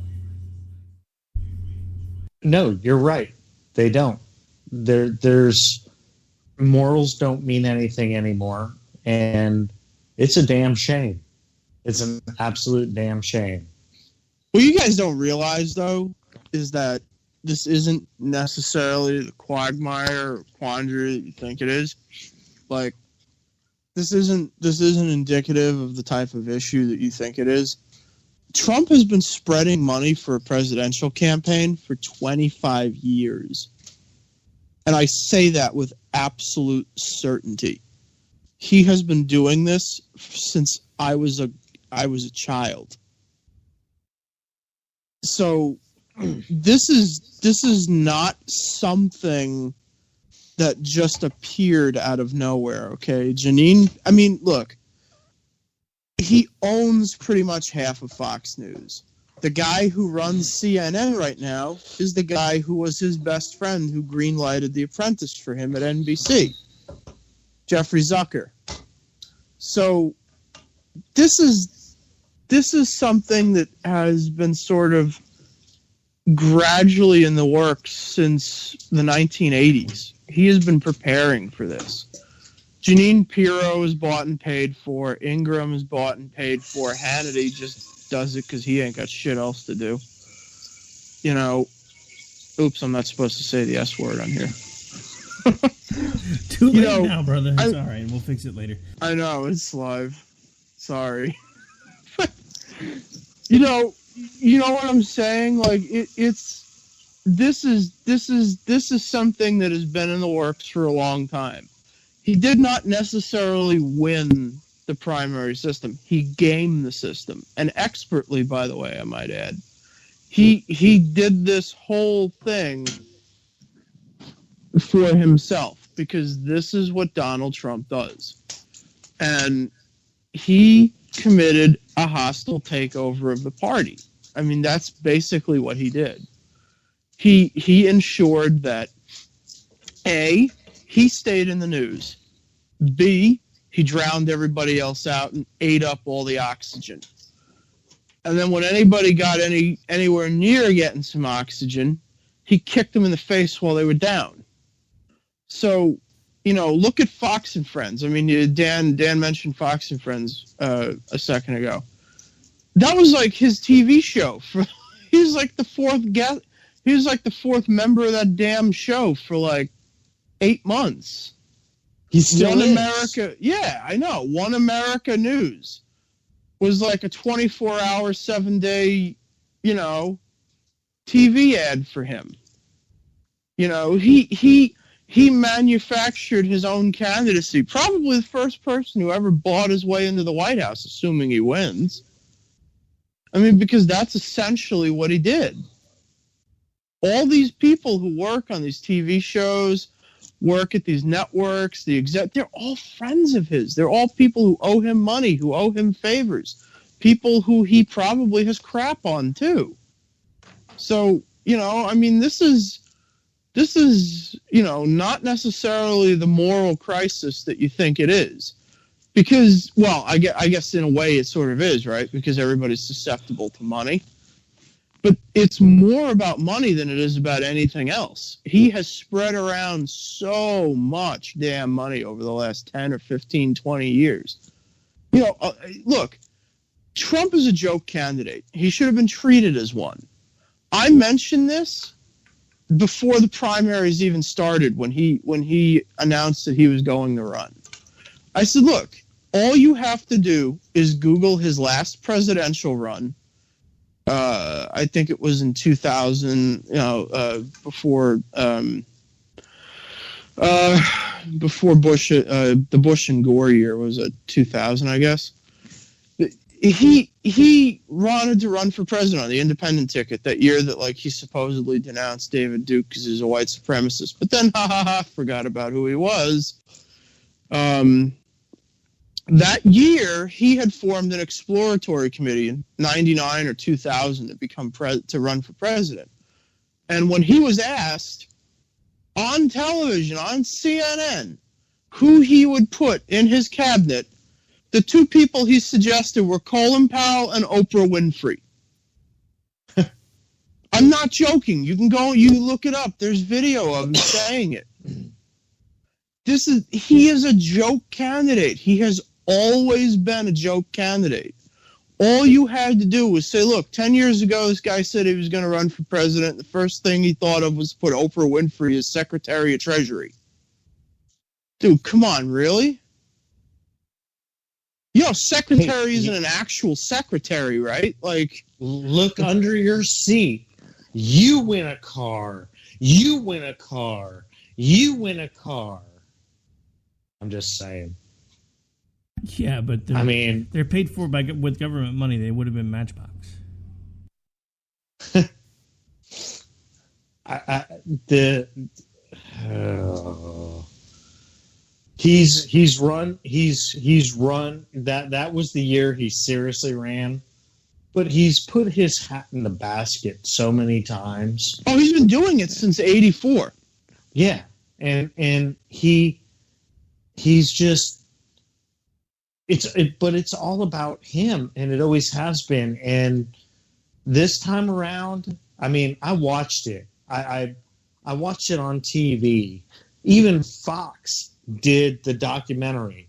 No, you're right. They don't. There's morals don't mean anything anymore, and it's a damn shame. It's an absolute damn shame. What you guys don't realize, though, is that this isn't necessarily the quagmire or quandary that you think it is. Like, this isn't indicative of the type of issue that you think it is. Trump has been spreading money for a presidential campaign for 25 years. And I say that with absolute certainty. He has been doing this since I was a child. So this is not something that just appeared out of nowhere, okay? Janine, I mean, look, he owns pretty much half of Fox News. The guy who runs CNN right now is the guy who was his best friend who greenlighted The Apprentice for him at NBC, Jeffrey Zucker. So this is something that has been sort of gradually in the works since the 1980s. He has been preparing for this. Janine Pirro is bought and paid for. Ingram is bought and paid for. Hannity just does it because he ain't got shit else to do. You know, oops, I'm not supposed to say the S word on here. Too late now, brother. It's all right. We'll fix it later. I know, it's live. Sorry. You know what I'm saying? Like this is something that has been in the works for a long time. He did not necessarily win the primary system. He gamed the system, and expertly, by the way, I might add. He did this whole thing for himself because this is what Donald Trump does. And he committed a hostile takeover of the party. I mean, that's basically what he did. He ensured that A, he stayed in the news. B, he drowned everybody else out and ate up all the oxygen. And then when anybody got anywhere near getting some oxygen, he kicked them in the face while they were down. So, you know, look at Fox and Friends. I mean, Dan mentioned Fox and Friends a second ago. That was like his TV show. He was like the fourth guest. He was like the fourth member of that damn show for like 8 months. He still One is. America, yeah, I know. One America News was like a 24-hour, 7-day, you know, TV ad for him. You know, he manufactured his own candidacy. Probably the first person who ever bought his way into the White House, assuming he wins. I mean, because that's essentially what he did. All these people who work on these TV shows, work at these networks, they're all friends of his. They're all people who owe him money, who owe him favors. People who he probably has crap on, too. So, you know, I mean, this is, you know, not necessarily the moral crisis that you think it is. Because, well, I guess in a way it sort of is, right? Because everybody's susceptible to money. But it's more about money than it is about anything else. He has spread around so much damn money over the last 10 or 15, 20 years. You know, look, Trump is a joke candidate. He should have been treated as one. I mentioned this before the primaries even started when he announced that he was going to run. I said, look, all you have to do is Google his last presidential run. I think it was in 2000, you know, before Bush, the Bush and Gore year was 2000, I guess. he wanted to run for president on the independent ticket that year that like he supposedly denounced David Duke because he's a white supremacist, but then forgot about who he was. That year he had formed an exploratory committee in 99 or 2000 to run for president, and when he was asked on television on CNN who he would put in his cabinet, the two people he suggested were Colin Powell and Oprah Winfrey. I'm not joking. You can go, you look it up. There's video of him saying it. He is a joke candidate. He has always been a joke candidate. All you had to do was say, look, 10 years ago, this guy said he was going to run for president. The first thing he thought of was put Oprah Winfrey as Secretary of Treasury. Dude, come on, really? Secretary isn't an actual secretary, right? Like, look under your seat. You win a car. You win a car. You win a car. I'm just saying. Yeah, but they're paid for with government money. They would have been Matchbox. He's run that was the year he seriously ran, but he's put his hat in the basket so many times. Oh, he's been doing it since '84. Yeah, and he's just but it's all about him, and it always has been. And this time around, I mean, I watched it. I watched it on TV. Even Fox did the documentary.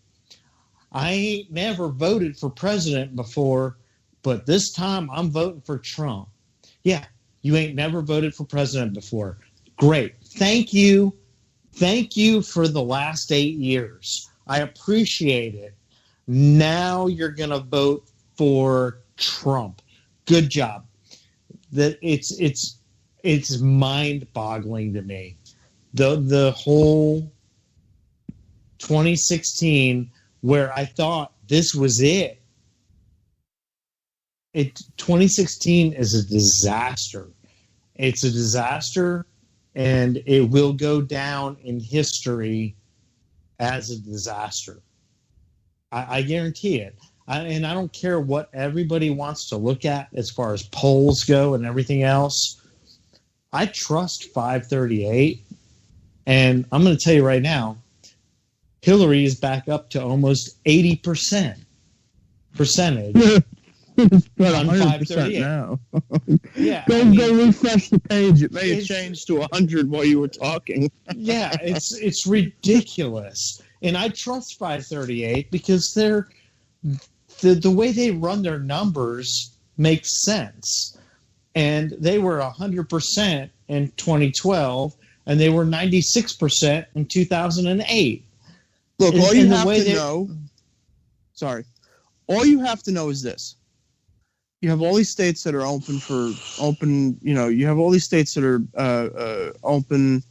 I ain't never voted for president before, but this time I'm voting for Trump. Yeah, you ain't never voted for president before. Great. Thank you. Thank you for the last 8 years. I appreciate it. Now you're going to vote for Trump. Good job. That it's mind-boggling to me. The whole 2016, where I thought this was it. 2016 is a disaster. It's a disaster, and it will go down in history as a disaster. I guarantee it. And I don't care what everybody wants to look at as far as polls go and everything else. I trust 538, and I'm going to tell you right now, Hillary is back up to almost 80% percentage. It's about 100% now. Yeah, go refresh the page. It may have changed to 100 while you were talking. Yeah, it's ridiculous. And I trust 538 because the way they run their numbers makes sense. And they were 100% in 2012, and they were 96% in 2008. Look, all you have to know. Sorry, all you have to know is this: you have all these states that are open. You have all these states that are open.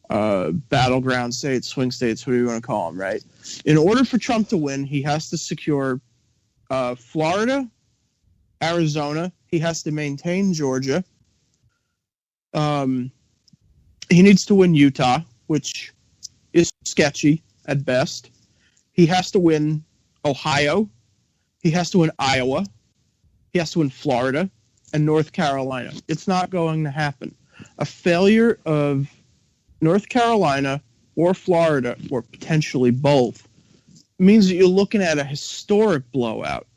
Battleground states, swing states, whatever you want to call them, right? In order for Trump to win, he has to secure Florida, Arizona. He has to maintain Georgia. He needs to win Utah, which is sketchy at best. He has to win Ohio. He has to win Iowa. He has to win Florida and North Carolina. It's not going to happen. A failure of North Carolina or Florida, or potentially both, means that you're looking at a historic blowout.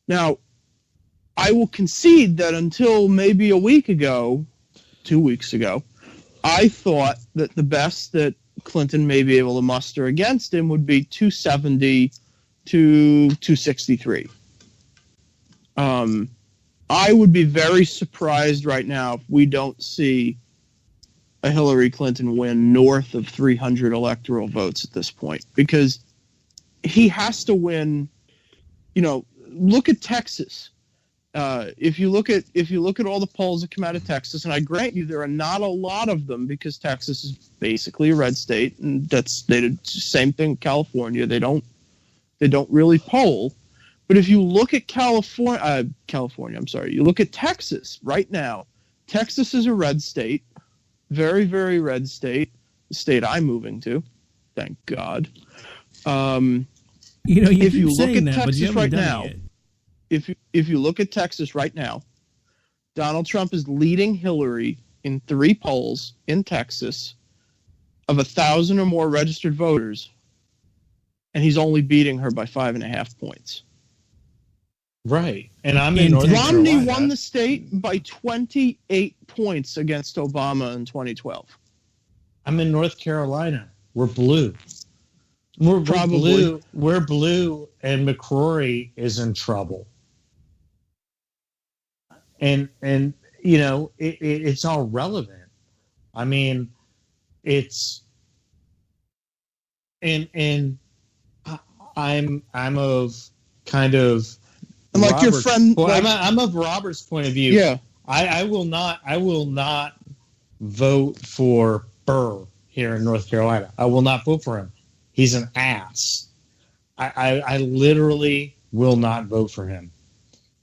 Now, I will concede that until maybe a week ago, 2 weeks ago, I thought that the best that Clinton may be able to muster against him would be 270 to 263. I would be very surprised right now if we don't see a Hillary Clinton win north of 300 electoral votes at this point, because he has to win. Look at Texas. If you look at all the polls that come out of Texas, and I grant you there are not a lot of them because Texas is basically a red state, and they did the same thing with California. They don't really poll, But if you look at California, you look at Texas right now. Texas is a red state, very, very red state, the state I'm moving to, thank God. If you look at Texas right now, if you look at Texas right now, Donald Trump is leading Hillary in 3 polls in Texas of 1,000 or more registered voters, and he's only beating her by 5.5 points. Right. And I'm in North Carolina. Romney won the state by 28 points against Obama in 2012. I'm in North Carolina. We're blue. We're blue. We're blue, and McCrory is in trouble. And it's all relevant. I mean, it's and I'm of kind of like Robert's, your friend. Well, I'm of Robert's point of view. Yeah, I will not vote for Burr here in North Carolina. I will not vote for him. He's an ass. I literally will not vote for him.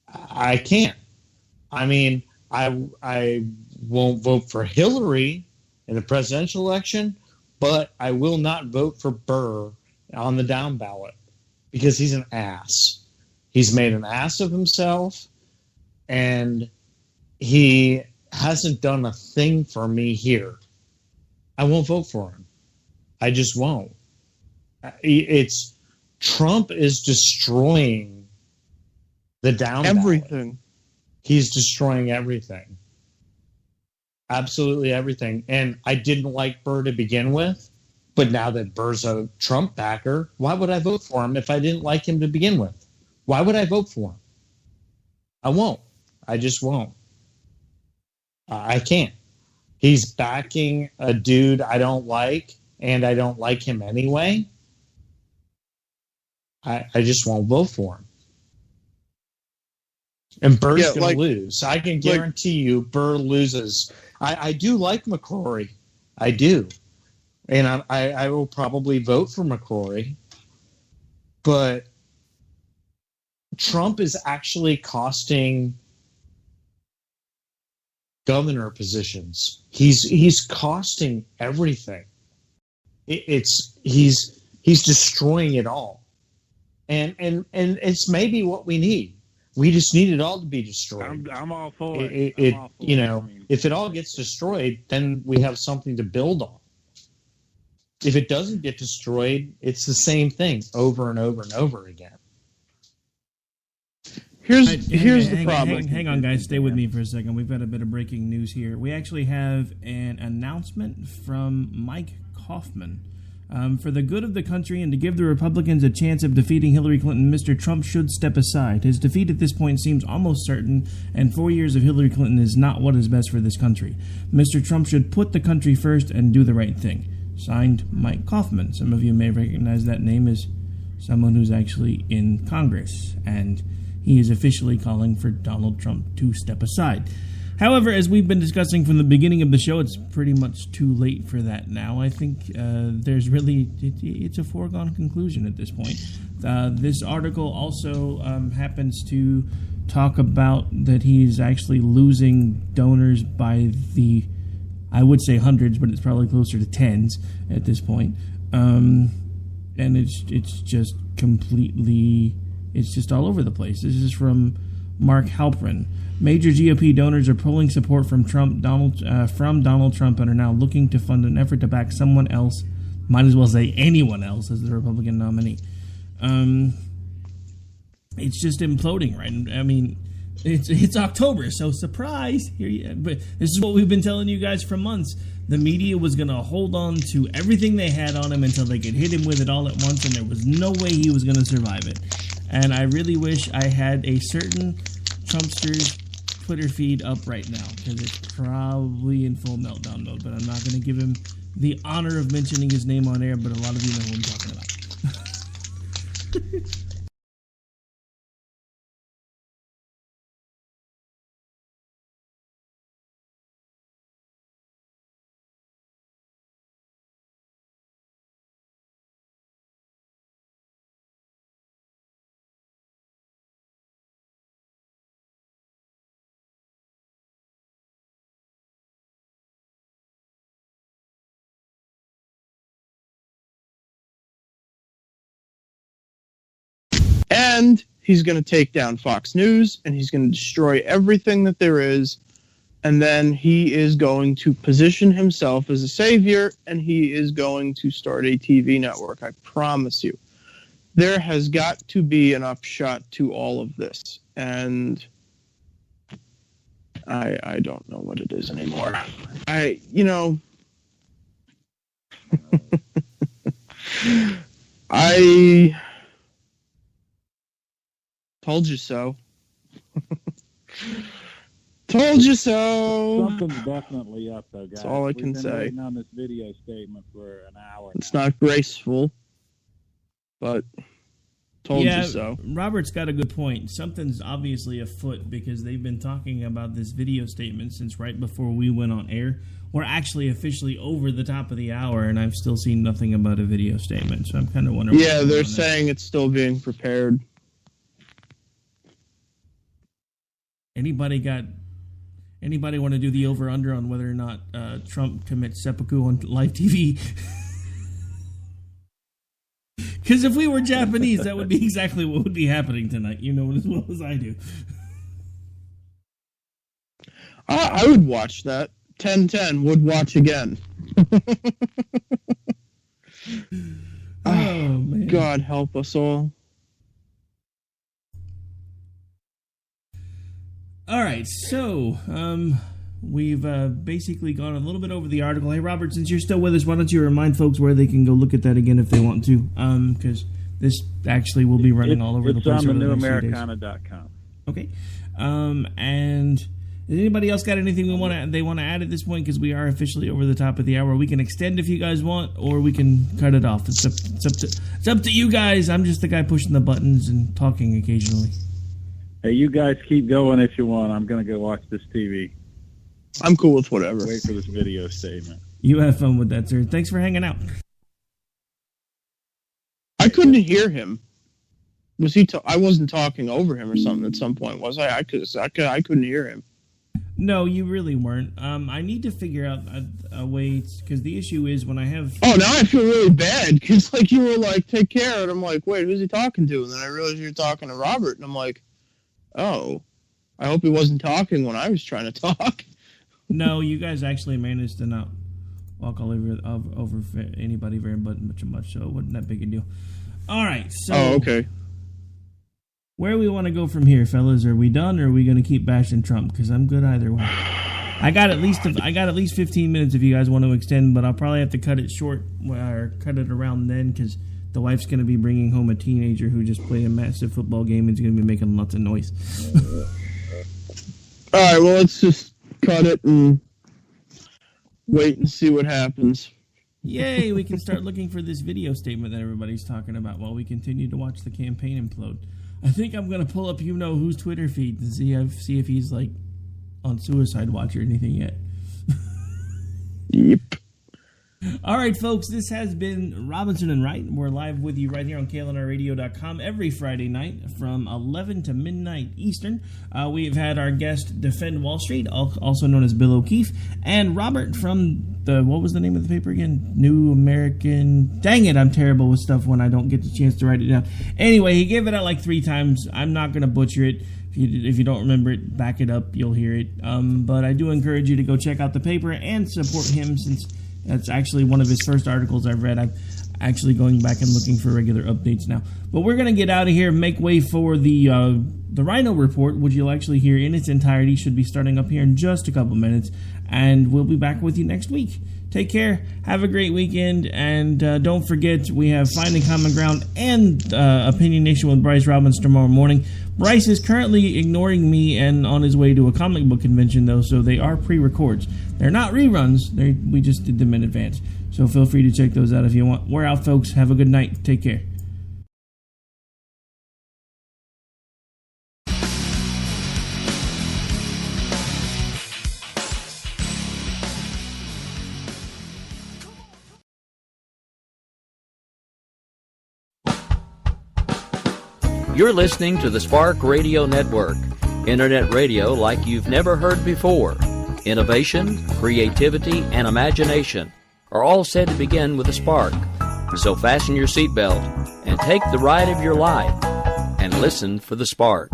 I can't. I mean, I won't vote for Hillary in the presidential election, but I will not vote for Burr on the down ballot because he's an ass. He's made an ass of himself, and he hasn't done a thing for me here. I won't vote for him. I just won't. Trump is destroying the down everything. Ballot. He's destroying everything. Absolutely everything. And I didn't like Burr to begin with, but now that Burr's a Trump backer, why would I vote for him if I didn't like him to begin with? Why would I vote for him? I won't. I just won't. I can't. He's backing a dude I don't like, and I don't like him anyway. I just won't vote for him. And Burr's going to lose. I can guarantee you Burr loses. I do like McCrory. I do. And I will probably vote for McCrory. But Trump is actually costing governor positions. He's costing everything. He's destroying it all. And it's maybe what we need. We just need it all to be destroyed. I'm all for it. If it all gets destroyed, then we have something to build on. If it doesn't get destroyed, it's the same thing over and over and over again. Here's the problem. Hang on, guys. Stay with me for a second. We've got a bit of breaking news here. We actually have an announcement from Mike Kaufman. For the good of the country and to give the Republicans a chance of defeating Hillary Clinton, Mr. Trump should step aside. His defeat at this point seems almost certain, and 4 years of Hillary Clinton is not what is best for this country. Mr. Trump should put the country first and do the right thing. Signed, Mike Kaufman. Some of you may recognize that name as someone who's actually in Congress, and he is officially calling for Donald Trump to step aside. However, as we've been discussing from the beginning of the show, it's pretty much too late for that now. I think it's a foregone conclusion at this point. This article also happens to talk about that he's actually losing donors by I would say hundreds, but it's probably closer to tens at this point. And it's just completely, it's just all over the place. This is from Mark Halperin. Major GOP donors are pulling support from Donald Trump and are now looking to fund an effort to back someone else, might as well say anyone else, as the Republican nominee. It's just imploding, right? I mean, it's October, so surprise! But this is what we've been telling you guys for months. The media was going to hold on to everything they had on him until they could hit him with it all at once, and there was no way he was going to survive it. And I really wish I had a certain Trumpster's Twitter feed up right now, because it's probably in full meltdown mode, but I'm not going to give him the honor of mentioning his name on air, but a lot of you know who I'm talking about. And he's going to take down Fox News, and he's going to destroy everything that there is. And then he is going to position himself as a savior, and he is going to start a TV network. I promise you. There has got to be an upshot to all of this. And I don't know what it is anymore. I told you so. Told you so. Something's definitely up, though, guys. That's all I can We've been say. waiting on this video statement for an hour. It's not graceful, but told you so. Robert's got a good point. Something's obviously afoot because they've been talking about this video statement since right before we went on air. We're actually officially over the top of the hour, and I've still seen nothing about a video statement, so I'm kind of wondering. Yeah, they're saying it's still being prepared. Anybody want to do the over-under on whether or not Trump commits seppuku on live TV? Because if we were Japanese, that would be exactly what would be happening tonight. You know as well as I do. I would watch that. 10-10 would watch again. Oh, man. God help us all. All right, so we've basically gone a little bit over the article. Hey, Robert, since you're still with us, why don't you remind folks where they can go look at that again if they want to? Because this actually will be running all over the place. It's on thenewAmericana.com. Okay. And has anybody else got anything they want to add at this point? Because we are officially over the top of the hour. We can extend if you guys want, or we can cut it off. It's up to you guys. I'm just the guy pushing the buttons and talking occasionally. Hey, you guys keep going if you want. I'm going to go watch this TV. I'm cool with whatever. Wait for this video statement. You have fun with that, sir. Thanks for hanging out. I couldn't hear him. Was he? I wasn't talking over him or something at some point, was I? I couldn't hear him. No, you really weren't. I need to figure out a way, because the issue is when I have... Oh, now I feel really bad, because you were like, take care, and I'm like, wait, who's he talking to? And then I realized you were talking to Robert, and I'm like, oh, I hope he wasn't talking when I was trying to talk. No, you guys actually managed to not walk all over anybody very much, so it wasn't that big a deal. All right, so... Oh, okay. Where we want to go from here, fellas? Are we done, or are we going to keep bashing Trump? Because I'm good either way. I got at least 15 minutes if you guys want to extend, but I'll probably have to cut it short or cut it around then because the wife's going to be bringing home a teenager who just played a massive football game and is going to be making lots of noise. All right, well, let's just cut it and wait and see what happens. Yay, we can start looking for this video statement that everybody's talking about while we continue to watch the campaign implode. I think I'm going to pull up who's Twitter feed and see if he's like on Suicide Watch or anything yet. Yep. All right, folks, this has been Robinson and Wright. We're live with you right here on KLNRradio.com every Friday night from 11 to midnight Eastern. We've had our guest Defend Wall Street, also known as Bill O'Keefe, and Robert from what was the name of the paper again? New American. Dang it, I'm terrible with stuff when I don't get the chance to write it down. Anyway, he gave it out like 3 times. I'm not going to butcher it. If you don't remember it, back it up. You'll hear it. But I do encourage you to go check out the paper and support him since that's actually one of his first articles I've read. I'm actually going back and looking for regular updates now. But we're going to get out of here and make way for the Rhino Report, which you'll actually hear in its entirety. Should be starting up here in just a couple minutes. And we'll be back with you next week. Take care. Have a great weekend. And don't forget, we have Finding Common Ground and Opinion Nation with Bryce Robbins tomorrow morning. Bryce is currently ignoring me and on his way to a comic book convention, though, so they are pre-records. They're not reruns. We just did them in advance. So feel free to check those out if you want. We're out, folks. Have a good night. Take care. You're listening to the Spark Radio Network, internet radio like you've never heard before. Innovation, creativity, and imagination are all said to begin with a spark. So fasten your seatbelt and take the ride of your life. and listen for the spark.